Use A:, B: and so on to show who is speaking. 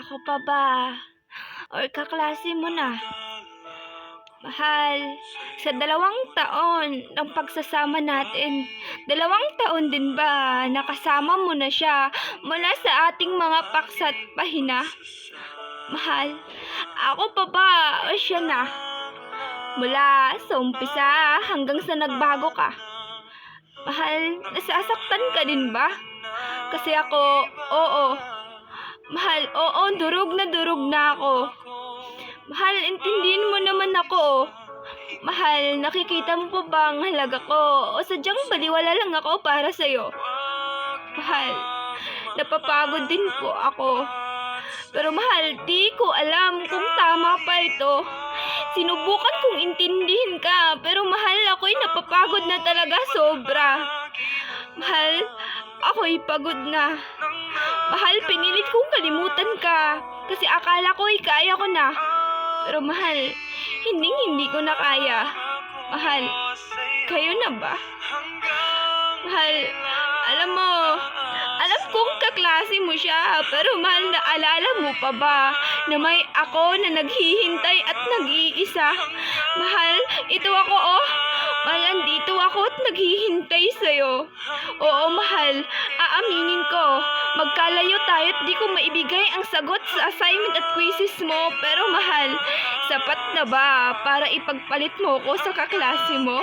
A: Ako pa ba? Or kaklase mo na? Mahal, sa 2 taon ng pagsasama natin, 2 taon din ba nakasama mo na siya mula sa ating mga paksa't pahina? Mahal, ako pa ba o siya na? Mula sa umpisa hanggang sa nagbago ka. Mahal, nasasaktan ka din ba? Kasi ako, oo. Mahal, oo, durog na ako. Mahal, intindihin mo naman ako. Mahal, nakikita mo pa ba ang halaga ko? O sadyang baliwala lang ako para sa'yo? Mahal, napapagod din po ako. Pero mahal, di ko alam kung tama pa ito. Sinubukan kong intindihin ka, pero mahal, ako'y napapagod na talaga sobra. Mahal, ako'y pagod na. Mahal, pinilit kong kalimutan ka kasi akala ko'y kaya ko na. Pero mahal, hindi ko na kaya. Mahal, kayo na ba? Mahal, alam kong kaklase mo siya, pero mahal, naalala mo pa ba na may ako na naghihintay at nag-iisa? Mahal, ito ako oh. Mahal, andito ako at naghihintay sa'yo. Oo, mahal, aaminin ko. Magkalayo tayo at di ko maibigay ang sagot sa assignment at quizzes mo. Pero mahal, sapat na ba para ipagpalit mo ko sa kaklase mo?